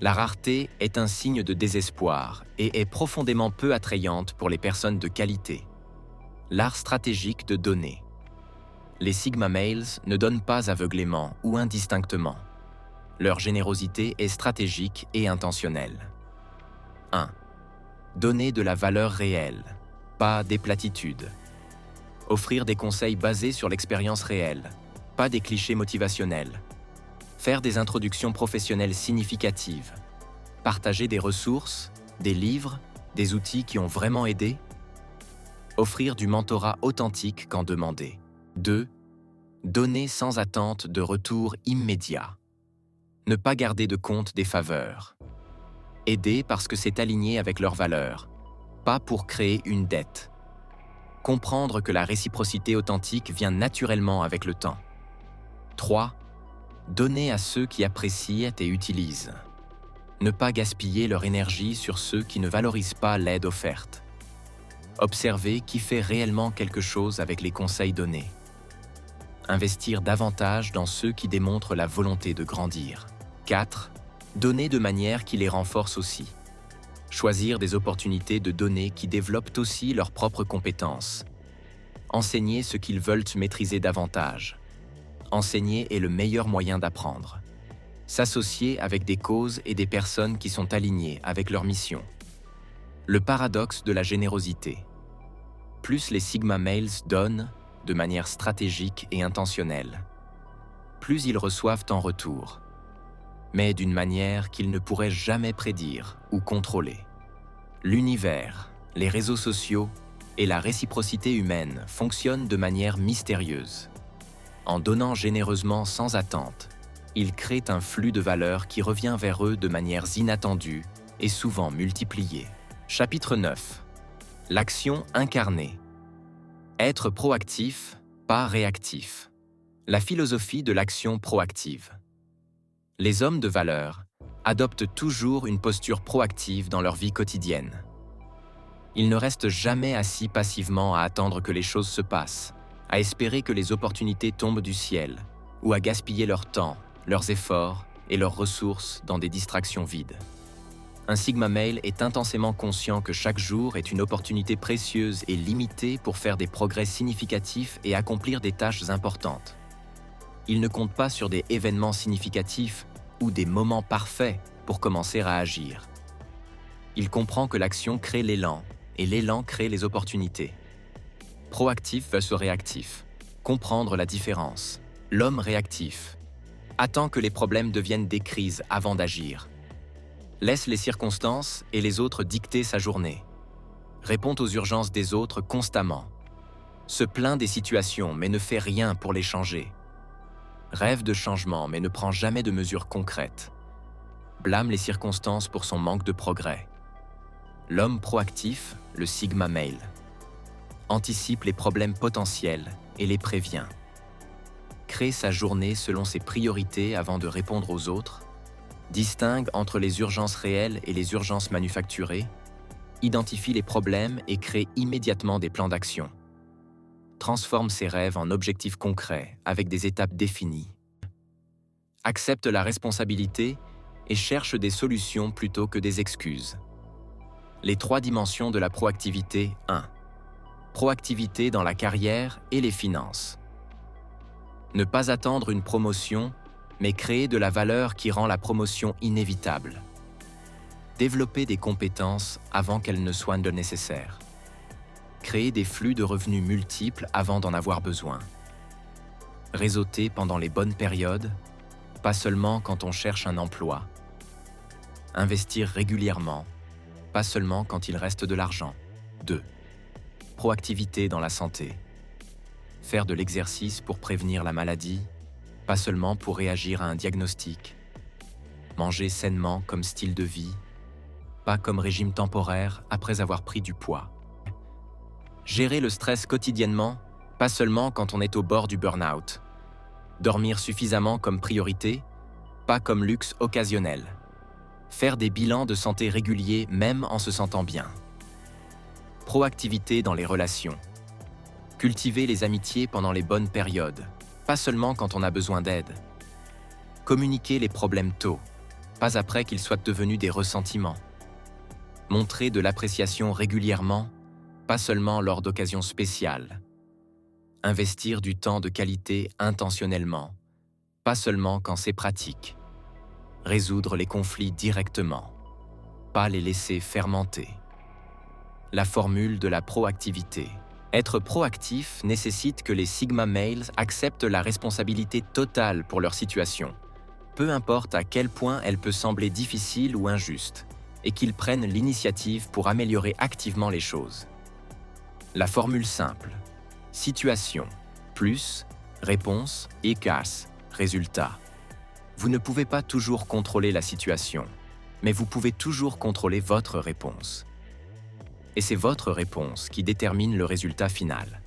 La rareté est un signe de désespoir et est profondément peu attrayante pour les personnes de qualité. L'art stratégique de donner. Les Sigma Males ne donnent pas aveuglément ou indistinctement. Leur générosité est stratégique et intentionnelle. 1. Donner de la valeur réelle, pas des platitudes. Offrir des conseils basés sur l'expérience réelle, pas des clichés motivationnels. Faire des introductions professionnelles significatives. Partager des ressources, des livres, des outils qui ont vraiment aidé. Offrir du mentorat authentique quand demandé. 2. Donner sans attente de retour immédiat. Ne pas garder de compte des faveurs. Aider parce que c'est aligné avec leurs valeurs, pas pour créer une dette. Comprendre que la réciprocité authentique vient naturellement avec le temps. 3. Donner à ceux qui apprécient et utilisent. Ne pas gaspiller leur énergie sur ceux qui ne valorisent pas l'aide offerte. Observer qui fait réellement quelque chose avec les conseils donnés. Investir davantage dans ceux qui démontrent la volonté de grandir. 4. Donner de manière qui les renforce aussi. Choisir des opportunités de donner qui développent aussi leurs propres compétences. Enseigner ce qu'ils veulent maîtriser davantage. Enseigner est le meilleur moyen d'apprendre. S'associer avec des causes et des personnes qui sont alignées avec leur mission. Le paradoxe de la générosité. Plus les Sigma Males donnent, de manière stratégique et intentionnelle, plus ils reçoivent en retour, mais d'une manière qu'ils ne pourraient jamais prédire ou contrôler. L'univers, les réseaux sociaux et la réciprocité humaine fonctionnent de manière mystérieuse. En donnant généreusement sans attente, ils créent un flux de valeur qui revient vers eux de manières inattendues et souvent multipliées. Chapitre 9. L'action incarnée. Être proactif, pas réactif. La philosophie de l'action proactive. Les hommes de valeur adoptent toujours une posture proactive dans leur vie quotidienne. Ils ne restent jamais assis passivement à attendre que les choses se passent, à espérer que les opportunités tombent du ciel, ou à gaspiller leur temps, leurs efforts et leurs ressources dans des distractions vides. Un Sigma Male est intensément conscient que chaque jour est une opportunité précieuse et limitée pour faire des progrès significatifs et accomplir des tâches importantes. Il ne compte pas sur des événements significatifs ou des moments parfaits pour commencer à agir. Il comprend que l'action crée l'élan et l'élan crée les opportunités. Proactif versus réactif. Comprendre la différence. L'homme réactif attend que les problèmes deviennent des crises avant d'agir. Laisse les circonstances et les autres dicter sa journée. Répond aux urgences des autres constamment. Se plaint des situations mais ne fait rien pour les changer. Rêve de changement mais ne prend jamais de mesures concrètes. Blâme les circonstances pour son manque de progrès. L'homme proactif, le Sigma Male, anticipe les problèmes potentiels et les prévient. Crée sa journée selon ses priorités avant de répondre aux autres. Distingue entre les urgences réelles et les urgences manufacturées. Identifie les problèmes et crée immédiatement des plans d'action. Transforme ses rêves en objectifs concrets avec des étapes définies. Accepte la responsabilité et cherche des solutions plutôt que des excuses. Les 3 dimensions de la proactivité 1. Proactivité dans la carrière et les finances. Ne pas attendre une promotion, mais créer de la valeur qui rend la promotion inévitable. Développer des compétences avant qu'elles ne soient nécessaires. Créer des flux de revenus multiples avant d'en avoir besoin. Réseauter pendant les bonnes périodes, pas seulement quand on cherche un emploi. Investir régulièrement, pas seulement quand il reste de l'argent. 2. Proactivité dans la santé. Faire de l'exercice pour prévenir la maladie, pas seulement pour réagir à un diagnostic. Manger sainement comme style de vie, pas comme régime temporaire après avoir pris du poids. Gérer le stress quotidiennement, pas seulement quand on est au bord du burn-out. Dormir suffisamment comme priorité, pas comme luxe occasionnel. Faire des bilans de santé réguliers même en se sentant bien. Proactivité dans les relations. Cultiver les amitiés pendant les bonnes périodes, pas seulement quand on a besoin d'aide. Communiquer les problèmes tôt, pas après qu'ils soient devenus des ressentiments. Montrer de l'appréciation régulièrement, pas seulement lors d'occasions spéciales. Investir du temps de qualité intentionnellement, pas seulement quand c'est pratique. Résoudre les conflits directement, pas les laisser fermenter. La formule de la proactivité. Être proactif nécessite que les Sigma Males acceptent la responsabilité totale pour leur situation, peu importe à quel point elle peut sembler difficile ou injuste, et qu'ils prennent l'initiative pour améliorer activement les choses. La formule simple. Situation plus réponse égale résultat. Vous ne pouvez pas toujours contrôler la situation, mais vous pouvez toujours contrôler votre réponse. Et c'est votre réponse qui détermine le résultat final.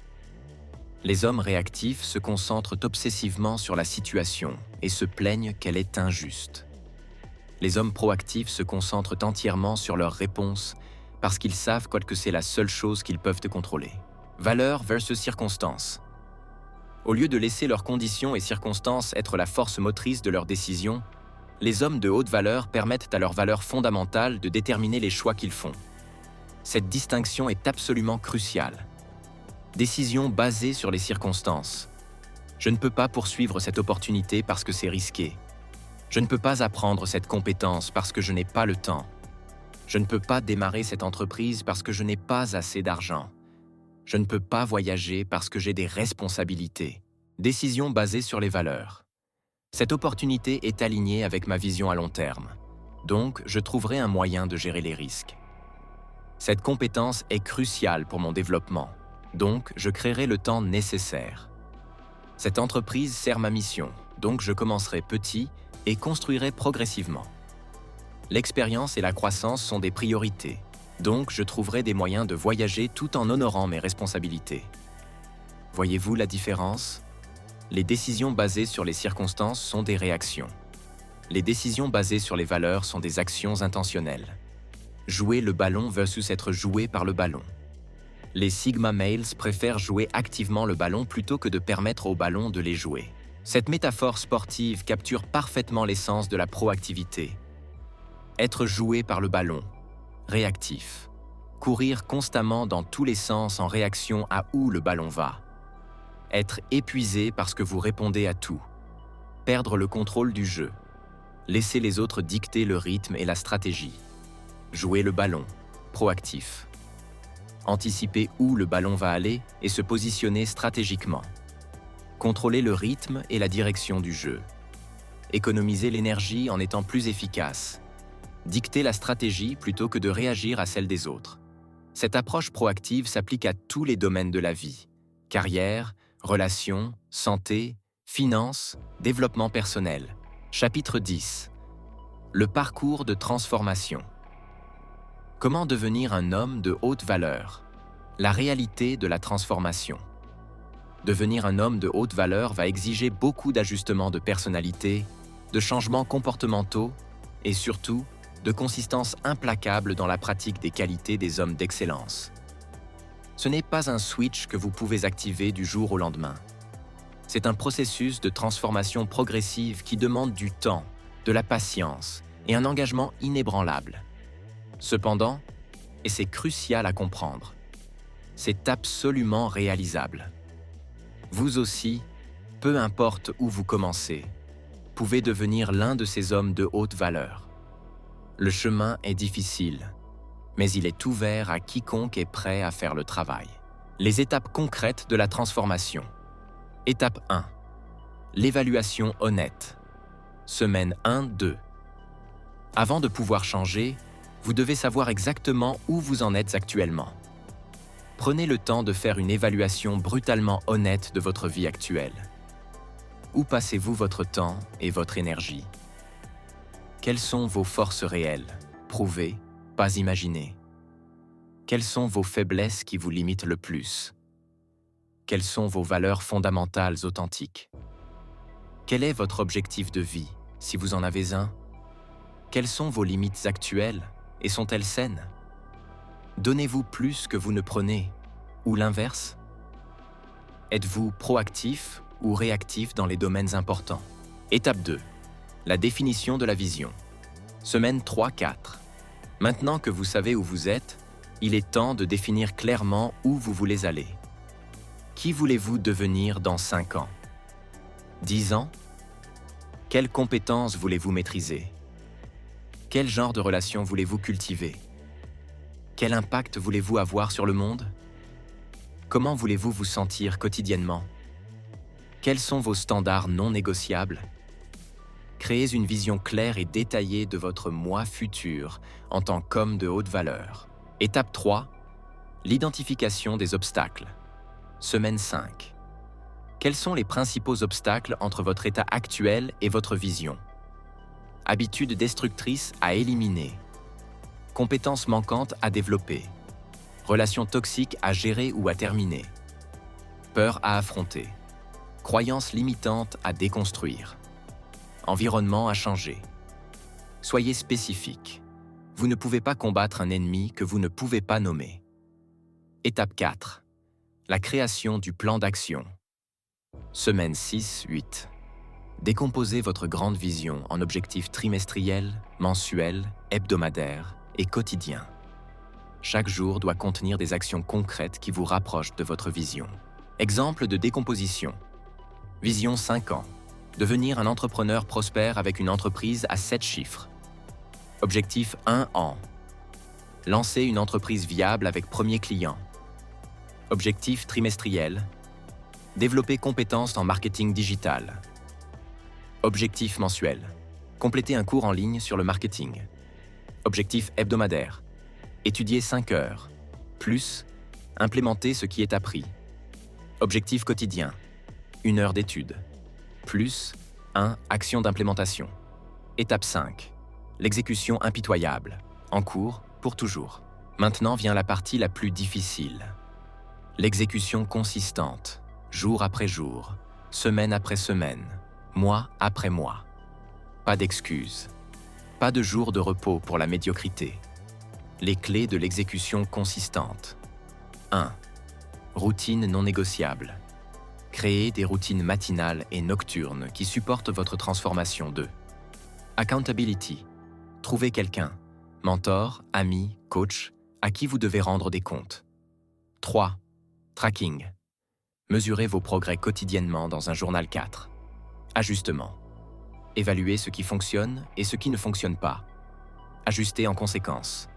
Les hommes réactifs se concentrent obsessivement sur la situation et se plaignent qu'elle est injuste. Les hommes proactifs se concentrent entièrement sur leur réponse parce qu'ils savent que c'est la seule chose qu'ils peuvent contrôler. Valeur versus circonstances. Au lieu de laisser leurs conditions et circonstances être la force motrice de leurs décisions, les hommes de haute valeur permettent à leur valeur fondamentale de déterminer les choix qu'ils font. Cette distinction est absolument cruciale. Décision basée sur les circonstances. Je ne peux pas poursuivre cette opportunité parce que c'est risqué. Je ne peux pas apprendre cette compétence parce que je n'ai pas le temps. Je ne peux pas démarrer cette entreprise parce que je n'ai pas assez d'argent. Je ne peux pas voyager parce que j'ai des responsabilités. Décision basée sur les valeurs. Cette opportunité est alignée avec ma vision à long terme. Donc, je trouverai un moyen de gérer les risques. Cette compétence est cruciale pour mon développement. Donc, je créerai le temps nécessaire. Cette entreprise sert ma mission, donc je commencerai petit et construirai progressivement. L'expérience et la croissance sont des priorités, donc je trouverai des moyens de voyager tout en honorant mes responsabilités. Voyez-vous la différence? Les décisions basées sur les circonstances sont des réactions. Les décisions basées sur les valeurs sont des actions intentionnelles. Jouer le ballon versus être joué par le ballon. Les Sigma Males préfèrent jouer activement le ballon plutôt que de permettre au ballon de les jouer. Cette métaphore sportive capture parfaitement l'essence de la proactivité. Être joué par le ballon, réactif. Courir constamment dans tous les sens en réaction à où le ballon va. Être épuisé parce que vous répondez à tout. Perdre le contrôle du jeu. Laisser les autres dicter le rythme et la stratégie. Jouer le ballon, proactif. Anticiper où le ballon va aller et se positionner stratégiquement. Contrôler le rythme et la direction du jeu. Économiser l'énergie en étant plus efficace. Dicter la stratégie plutôt que de réagir à celle des autres. Cette approche proactive s'applique à tous les domaines de la vie. Carrière, relations, santé, finances, développement personnel. Chapitre 10. Le parcours de transformation. Comment devenir un homme de haute valeur? La réalité de la transformation. Devenir un homme de haute valeur va exiger beaucoup d'ajustements de personnalité, de changements comportementaux et surtout de consistance implacable dans la pratique des qualités des hommes d'excellence. Ce n'est pas un switch que vous pouvez activer du jour au lendemain. C'est un processus de transformation progressive qui demande du temps, de la patience et un engagement inébranlable. Cependant, et c'est crucial à comprendre, c'est absolument réalisable. Vous aussi, peu importe où vous commencez, pouvez devenir l'un de ces hommes de haute valeur. Le chemin est difficile, mais il est ouvert à quiconque est prêt à faire le travail. Les étapes concrètes de la transformation. Étape 1. L'évaluation honnête. Semaine 1-2. Avant de pouvoir changer, vous devez savoir exactement où vous en êtes actuellement. Prenez le temps de faire une évaluation brutalement honnête de votre vie actuelle. Où passez-vous votre temps et votre énergie? Quelles sont vos forces réelles, prouvées, pas imaginées? Quelles sont vos faiblesses qui vous limitent le plus? Quelles sont vos valeurs fondamentales authentiques? Quel est votre objectif de vie, si vous en avez un? Quelles sont vos limites actuelles et sont-elles saines? Donnez-vous plus que vous ne prenez, ou l'inverse? Êtes-vous proactif ou réactif dans les domaines importants? Étape 2. La définition de la vision. Semaine 3-4. Maintenant que vous savez où vous êtes, il est temps de définir clairement où vous voulez aller. Qui voulez-vous devenir dans 5 ans? 10 ans? Quelles compétences voulez-vous maîtriser? Quel genre de relation voulez-vous cultiver? Quel impact voulez-vous avoir sur le monde? Comment voulez-vous vous sentir quotidiennement? Quels sont vos standards non négociables? Créez une vision claire et détaillée de votre moi futur en tant qu'homme de haute valeur. Étape 3. L'identification des obstacles. Semaine 5. Quels sont les principaux obstacles entre votre état actuel et votre vision? Habitudes destructrices à éliminer. Compétences manquantes à développer. Relations toxiques à gérer ou à terminer. Peur à affronter. Croyances limitantes à déconstruire. Environnement à changer. Soyez spécifique. Vous ne pouvez pas combattre un ennemi que vous ne pouvez pas nommer. Étape 4. La création du plan d'action. Semaine 6-8. Décomposez votre grande vision en objectifs trimestriels, mensuels, hebdomadaires et quotidiens. Chaque jour doit contenir des actions concrètes qui vous rapprochent de votre vision. Exemple de décomposition. Vision 5 ans. Devenir un entrepreneur prospère avec une entreprise à 7 chiffres. Objectif 1 an. Lancer une entreprise viable avec premier client. Objectif trimestriel. Développer compétences en marketing digital. Objectif mensuel. Compléter un cours en ligne sur le marketing. Objectif hebdomadaire. Étudier 5 heures. Plus, implémenter ce qui est appris. Objectif quotidien. 1 heure d'étude. Plus, 1 action d'implémentation. Étape 5. L'exécution impitoyable. En cours, pour toujours. Maintenant vient la partie la plus difficile. L'exécution consistante, jour après jour, semaine après semaine, mois après mois. Pas d'excuses. Pas de jour de repos pour la médiocrité. Les clés de l'exécution consistante. 1. Routine non négociable. Créez des routines matinales et nocturnes qui supportent votre transformation. 2. Accountability. Trouvez quelqu'un, mentor, ami, coach, à qui vous devez rendre des comptes. 3. Tracking. Mesurez vos progrès quotidiennement dans un journal 4. Ajustement. Évaluez ce qui fonctionne et ce qui ne fonctionne pas. Ajustez en conséquence.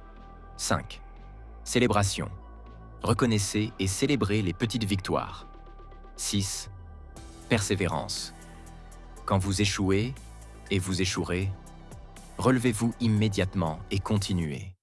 5. Célébration. Reconnaissez et célébrez les petites victoires. 6. Persévérance. Quand vous échouez, et vous échouerez, relevez-vous immédiatement et continuez.